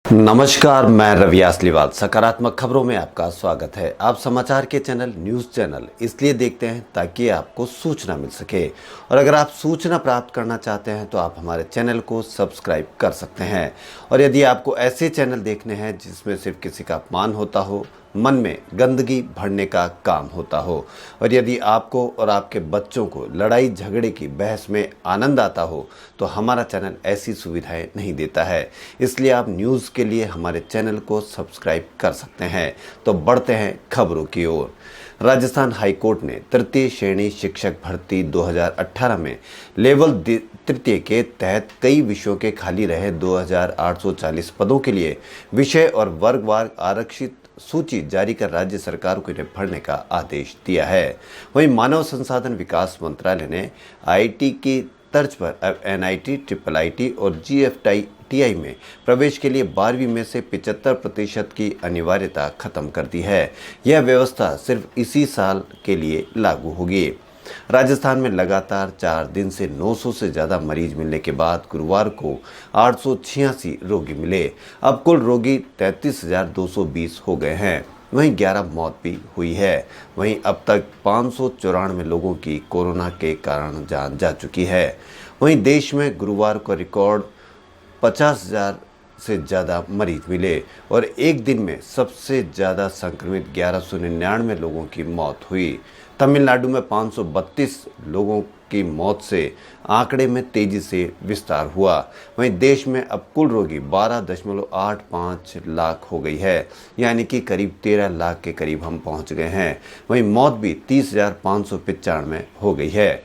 नमस्कार, मैं रवि आसलीवाल। सकारात्मक खबरों में आपका स्वागत है। आप समाचार के न्यूज़ चैनल इसलिए देखते हैं ताकि आपको सूचना मिल सके, और अगर आप सूचना प्राप्त करना चाहते हैं तो आप हमारे चैनल को सब्सक्राइब कर सकते हैं। और यदि आपको ऐसे चैनल देखने हैं जिसमें सिर्फ किसी का अपमान होता हो, मन में गंदगी भरने का काम होता हो, और यदि आपको और आपके बच्चों को लड़ाई झगड़े की बहस में आनंद आता हो, तो हमारा चैनल ऐसी सुविधाएं नहीं देता है। इसलिए आप न्यूज़ के लिए हमारे चैनल को सब्सक्राइब कर सकते हैं। तो बढ़ते हैं खबरों की ओर। राजस्थान हाईकोर्ट ने तृतीय श्रेणी शिक्षक भर्ती 2018 में लेवल तृतीय के तहत कई विषयों के खाली रहे 2840 पदों के लिए विषय और वर्गवार आरक्षित सूची जारी कर राज्य सरकार को इन्हें भरने का आदेश दिया है। वहीं मानव संसाधन विकास मंत्रालय ने आईटी की तर्ज पर अब एनआईटी, ट्रिपल आईटी और जीएफटीआई में प्रवेश के लिए 12वीं में से 75% की अनिवार्यता खत्म कर दी है। यह व्यवस्था सिर्फ इसी साल के लिए लागू होगी। राजस्थान में लगातार 4 दिन से 900 से ज़्यादा मरीज मिलने के बाद गुरुवार को 886 रोगी मिले। अब कुल रोगी 33,220 हो गए हैं। वहीं 11 मौत भी हुई है। वहीं अब तक 594 लोगों की कोरोना के कारण जान जा चुकी है। वहीं देश में गुरुवार को रिकॉर्ड 50,000 से ज़्यादा मरीज मिले और एक दिन में सबसे ज़्यादा संक्रमित 1199 लोगों की मौत हुई। तमिलनाडु में 532 लोगों की मौत से आंकड़े में तेजी से विस्तार हुआ। वहीं देश में अब कुल रोगी 12.85 लाख हो गई है, यानी कि करीब 13 लाख के करीब हम पहुंच गए हैं। वहीं मौत भी 30,595 हो गई है।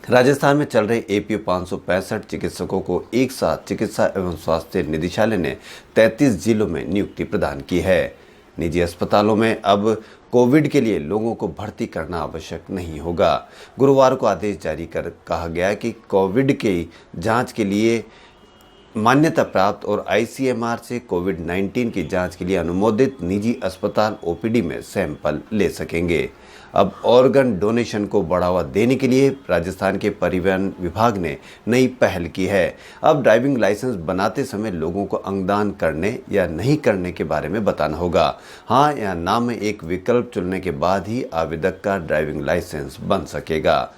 राजस्थान में चल रहे एपीओ 565 चिकित्सकों को एक साथ चिकित्सा एवं स्वास्थ्य निदेशालय ने 33 जिलों में नियुक्ति प्रदान की है। निजी अस्पतालों में अब कोविड के लिए लोगों को भर्ती करना आवश्यक नहीं होगा। गुरुवार को आदेश जारी कर कहा गया कि कोविड की जांच के लिए मान्यता प्राप्त और आईसीएमआर से कोविड-19 की जांच के लिए अनुमोदित निजी अस्पताल ओपीडी में सैंपल ले सकेंगे। अब ऑर्गन डोनेशन को बढ़ावा देने के लिए राजस्थान के परिवहन विभाग ने नई पहल की है। अब ड्राइविंग लाइसेंस बनाते समय लोगों को अंगदान करने या नहीं करने के बारे में बताना होगा। हाँ या ना में एक विकल्प चुनने के बाद ही आवेदक का ड्राइविंग लाइसेंस बन सकेगा।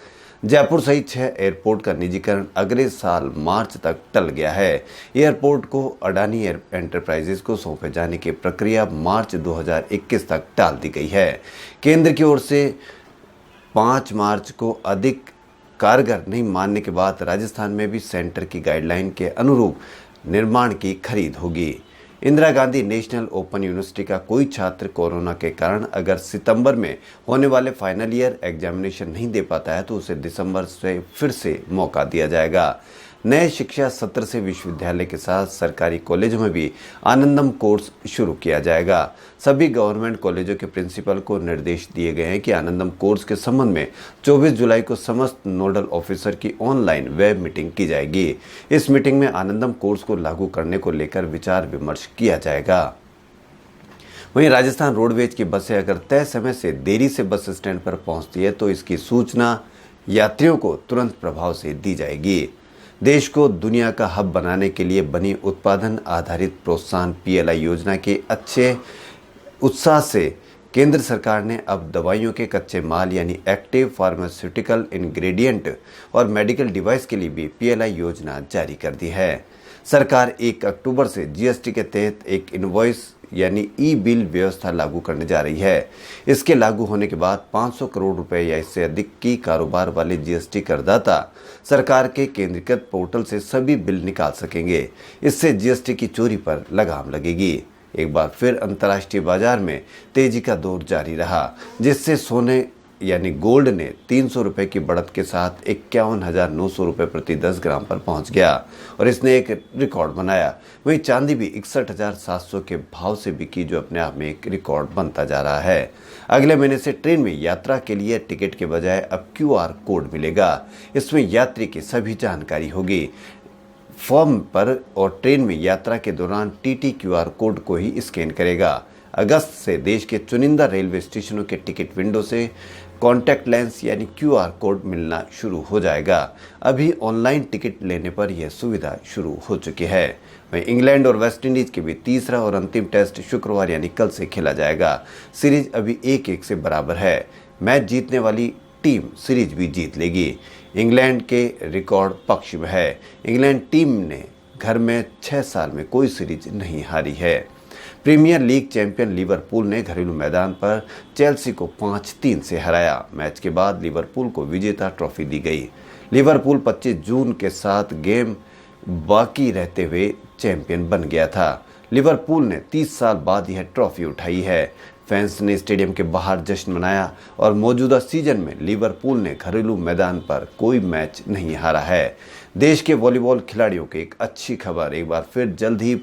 जयपुर सहित 6 एयरपोर्ट का निजीकरण अगले साल मार्च तक टल गया है। एयरपोर्ट को अडानी एंटरप्राइजेज को सौंपे जाने की प्रक्रिया मार्च 2021 तक टाल दी गई है। केंद्र की ओर से 5 मार्च को अधिक कारगर नहीं मानने के बाद राजस्थान में भी सेंटर की गाइडलाइन के अनुरूप निर्माण की खरीद होगी। Indira Gandhi national open university का कोई छात्र कोरोना के कारण अगर सितंबर में होने वाले फाइनल ईयर एग्जामिनेशन नहीं दे पाता है तो उसे दिसंबर से फिर से मौका दिया जाएगा। नए शिक्षा सत्र से विश्वविद्यालय के साथ सरकारी कॉलेजों में भी आनंदम कोर्स शुरू किया जाएगा। सभी गवर्नमेंट कॉलेजों के प्रिंसिपल को निर्देश दिए गए हैं कि आनंदम कोर्स के संबंध में 24 जुलाई को समस्त नोडल ऑफिसर की ऑनलाइन वेब मीटिंग की जाएगी। इस मीटिंग में आनंदम कोर्स को लागू करने को लेकर विचार विमर्श किया जाएगा। वहीं राजस्थान रोडवेज की बसें अगर तय समय से देरी से बस स्टैंड पर पहुंचती है तो इसकी सूचना यात्रियों को तुरंत प्रभाव से दी जाएगी। देश को दुनिया का हब बनाने के लिए बनी उत्पादन आधारित प्रोत्साहन पीएलआई योजना के अच्छे उत्साह से केंद्र सरकार ने अब दवाइयों के कच्चे माल यानी एक्टिव फार्मास्यूटिकल इंग्रेडिएंट और मेडिकल डिवाइस के लिए भी पीएलआई योजना जारी कर दी है। सरकार 1 अक्टूबर से जीएसटी के तहत एक इनवॉइस यानी ई बिल व्यवस्था लागू करने जा रही है। इसके लागू होने के बाद 500 करोड़ रुपए या इससे अधिक की कारोबार वाले जीएसटी करदाता सरकार के केंद्रीकृत पोर्टल से सभी बिल निकाल सकेंगे। इससे जीएसटी की चोरी पर लगाम लगेगी। एक बार फिर अंतर्राष्ट्रीय बाजार में तेजी का दौर जारी रहा, जिससे सोने यानी गोल्ड ने 300 रुपये की बढ़त के साथ 51,900 रुपये प्रति 10 ग्राम पर पहुंच गया और इसने एक रिकॉर्ड बनाया। वहीं चांदी भी 61,700 के भाव से बिकी, जो अपने आप में एक रिकॉर्ड बनता जा रहा है। अगले महीने से ट्रेन में यात्रा के लिए टिकट के बजाय अब क्यूआर कोड मिलेगा। इसमें यात्री की सभी जानकारी होगी फॉर्म पर और ट्रेन में यात्रा के दौरान टीटी क्यूआर कोड को ही स्कैन करेगा। अगस्त से देश के चुनिंदा रेलवे स्टेशनों के टिकट विंडो से कॉन्टैक्ट लेंस यानी QR कोड मिलना शुरू हो जाएगा। अभी ऑनलाइन टिकट लेने पर यह सुविधा शुरू हो चुकी है। वहीं इंग्लैंड और वेस्टइंडीज के बीच तीसरा और अंतिम टेस्ट शुक्रवार यानी कल से खेला जाएगा। सीरीज अभी 1-1 से बराबर है। मैच जीतने वाली टीम सीरीज भी जीत लेगी। इंग्लैंड के रिकॉर्ड पक्ष में है। इंग्लैंड टीम ने घर में 6 साल में कोई सीरीज नहीं हारी है। प्रीमियर लीग चैंपियन लिवरपूल ने घरेलू मैदान पर चेल्सी को 5-3 से हराया। मैच के बाद लिवरपूल को विजेता ट्रॉफी दी गई। लिवरपूल 25 जून के 7 गेम बाकी रहते हुए चैंपियन बन गया था। लिवरपूल ने 30 साल बाद यह ट्रॉफी उठाई है। फैंस ने स्टेडियम के बाहर जश्न मनाया और मौजूदा सीजन में लिवरपूल ने घरेलू मैदान पर कोई मैच नहीं हारा है। देश के वॉलीबॉल खिलाड़ियों की एक अच्छी खबर, एक बार फिर जल्द ही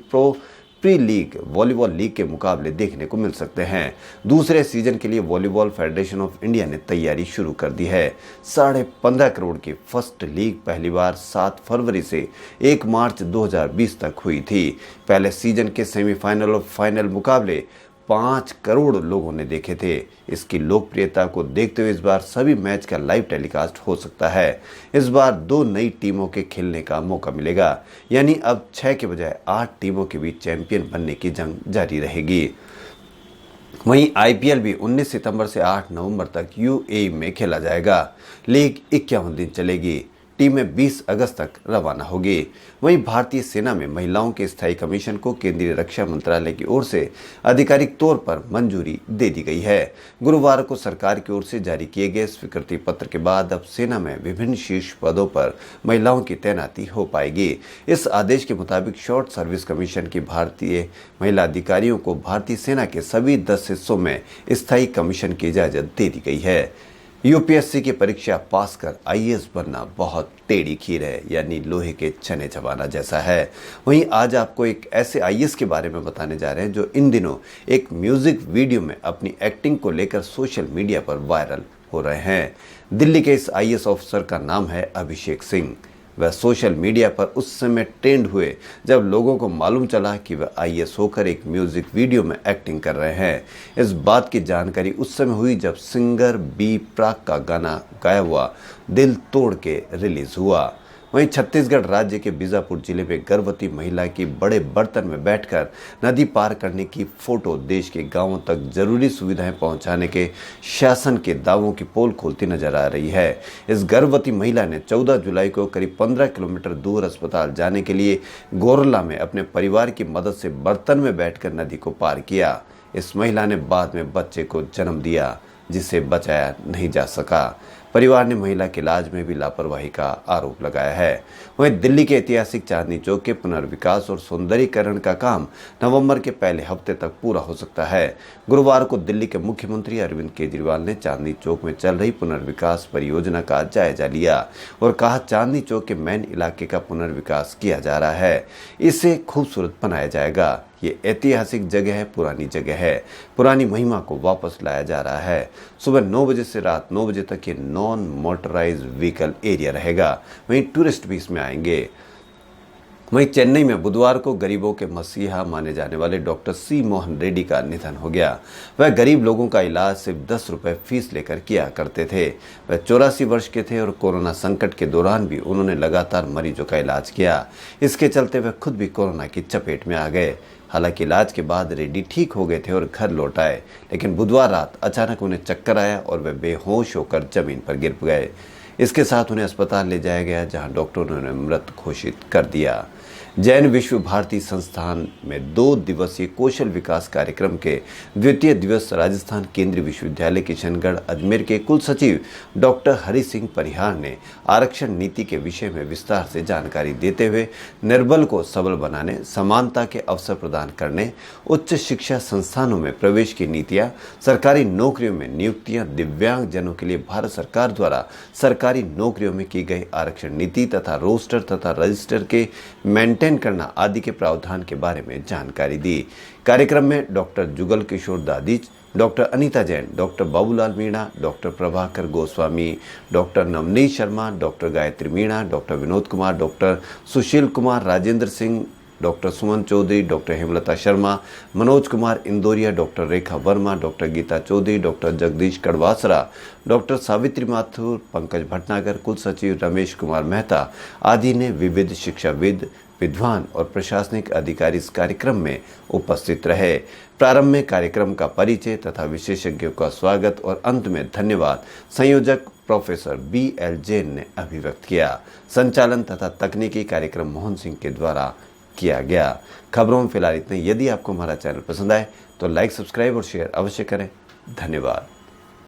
प्री लीग वॉलीबॉल लीग के मुकाबले देखने को मिल सकते हैं। दूसरे सीजन के लिए वॉलीबॉल फेडरेशन ऑफ इंडिया ने तैयारी शुरू कर दी है। 15.5 करोड़ की फर्स्ट लीग पहली बार 7 फरवरी से 1 मार्च 2020 तक हुई थी। पहले सीजन के सेमीफाइनल और फाइनल मुकाबले 5 करोड़ लोगों ने देखे थे। इसकी लोकप्रियता को देखते हुए इस बार सभी मैच का लाइव टेलीकास्ट हो सकता है। इस बार 2 नई टीमों के खेलने का मौका मिलेगा, यानी अब 6 के बजाय 8 टीमों के बीच चैंपियन बनने की जंग जारी रहेगी। वहीं IPL भी 19 सितंबर से 8 नवंबर तक UAE में खेला जाएगा। लीग 51 दिन चलेगी। टीमें 20 अगस्त तक रवाना होगी। वहीं भारतीय सेना में महिलाओं के स्थायी कमीशन को केंद्रीय रक्षा मंत्रालय की ओर से आधिकारिक तौर पर मंजूरी दे दी गई है। गुरुवार को सरकार की ओर से जारी किए गए स्वीकृति पत्र के बाद अब सेना में विभिन्न शीर्ष पदों पर महिलाओं की तैनाती हो पाएगी। इस आदेश के मुताबिक शॉर्ट सर्विस कमीशन की भारतीय महिला अधिकारियों को भारतीय सेना के सभी 10 हिस्सों में स्थायी कमीशन की इजाजत दे दी गई है। UPSC की परीक्षा पास कर IAS बनना बहुत टेढ़ी खीर है, यानी लोहे के चने चबाना जैसा है। वहीं आज आपको एक ऐसे IAS के बारे में बताने जा रहे हैं जो इन दिनों एक म्यूजिक वीडियो में अपनी एक्टिंग को लेकर सोशल मीडिया पर वायरल हो रहे हैं। दिल्ली के इस IAS ऑफिसर का नाम है अभिषेक सिंह। वह सोशल मीडिया पर उस समय ट्रेंड हुए जब लोगों को मालूम चला कि वह IAS होकर एक म्यूजिक वीडियो में एक्टिंग कर रहे हैं। इस बात की जानकारी उस समय हुई जब सिंगर बी प्राक का गाना गाया हुआ दिल तोड़ के रिलीज हुआ। वहीं छत्तीसगढ़ राज्य के बीजापुर जिले में गर्भवती महिला की बड़े बर्तन में बैठकर नदी पार करने की फोटो देश के गांवों तक जरूरी सुविधाएं पहुंचाने के शासन के दावों की पोल खोलती नजर आ रही है। इस गर्भवती महिला ने 14 जुलाई को करीब 15 किलोमीटर दूर अस्पताल जाने के लिए गोरला में अपने परिवार की मदद से बर्तन में बैठकर नदी को पार किया। इस महिला ने बाद में बच्चे को जन्म दिया, जिसे बचाया नहीं जा सका। परिवार ने महिला के इलाज में भी लापरवाही का आरोप लगाया है। वहीं दिल्ली के ऐतिहासिक चांदनी चौक के पुनर्विकास और सौंदर्यीकरण का काम नवंबर के पहले हफ्ते तक पूरा हो सकता है। गुरुवार को दिल्ली के मुख्यमंत्री अरविंद केजरीवाल ने चांदनी चौक में चल रही पुनर्विकास परियोजना का जायजा लिया और कहा, चांदनी चौक के मेन इलाके का पुनर्विकास किया जा रहा है, इसे खूबसूरत बनाया जाएगा। ये ऐतिहासिक जगह है, पुरानी जगह है, पुरानी महिमा को वापस लाया जा रहा है। सुबह 9 बजे से रात 9 बजे तक ये नॉन मोटराइज्ड व्हीकल एरिया रहेगा। वहीं टूरिस्ट भी इसमें आएंगे। वहीं चेन्नई में बुधवार को गरीबों के मसीहा माने जाने वाले डॉक्टर C मोहन रेड्डी का निधन हो गया। वह गरीब लोगों का इलाज सिर्फ 10 रुपये फीस लेकर किया करते थे। वह 84 वर्ष के थे और कोरोना संकट के दौरान भी उन्होंने लगातार मरीजों का इलाज किया। इसके चलते वह खुद भी कोरोना की चपेट में आ गए। हालांकि इलाज के बाद रेड्डी ठीक हो गए थे और घर लौट आए, लेकिन बुधवार रात अचानक उन्हें चक्कर आया और वे बेहोश होकर जमीन पर गिर गए। इसके साथ उन्हें अस्पताल ले जाया गया, जहां डॉक्टरों ने उन्हें मृत घोषित कर दिया। जैन विश्व भारती संस्थान में 2 दिवसीय कौशल विकास कार्यक्रम के द्वितीय दिवस राजस्थान केंद्रीय विश्वविद्यालय किशनगढ़ अजमेर के कुल सचिव डॉक्टर हरि सिंह परिहार ने आरक्षण नीति के विषय में विस्तार से जानकारी देते हुए निर्बल को सबल बनाने, समानता के अवसर प्रदान करने, उच्च शिक्षा संस्थानों में प्रवेश की नीतियां, सरकारी नौकरियों में नियुक्तियां, दिव्यांग जनों के लिए भारत सरकार द्वारा सरकारी नौकरियों में की गई आरक्षण नीति तथा रोस्टर तथा रजिस्टर के मेंटेन करना आदि के प्रावधान के बारे में जानकारी दी। कार्यक्रम में doctor Jugal Kishore Dadhich, doctor Anita Jain, doctor Babulal Meena, doctor Prabhakar Goswami, doctor Navneet Sharma, doctor Gayatri Meena, doctor Vinod Kumar, doctor Sushil Kumar, Rajendra Singh doctor Suman Chaudhary, doctor Hemlata Sharma, Manoj Kumar Indoria, doctor Rekha Verma, doctor Geeta Chaudhary, doctor Jagdish Kadwasara, doctor Savitri Mathur, Pankaj Bhatnagar, कुल सचिव रमेश कुमार मेहता आदि ने विविध शिक्षाविद, विद्वान और प्रशासनिक अधिकारी इस कार्यक्रम में उपस्थित रहे। प्रारंभ में कार्यक्रम का परिचय तथा विशेषज्ञों का स्वागत और अंत में धन्यवाद संयोजक प्रोफेसर BL जैन ने अभिव्यक्त किया। संचालन तथा तकनीकी कार्यक्रम मोहन सिंह के द्वारा किया गया। खबरों में फिलहाल इतना। यदि आपको हमारा चैनल पसंद आए तो लाइक, सब्सक्राइब और शेयर अवश्य करें। धन्यवाद।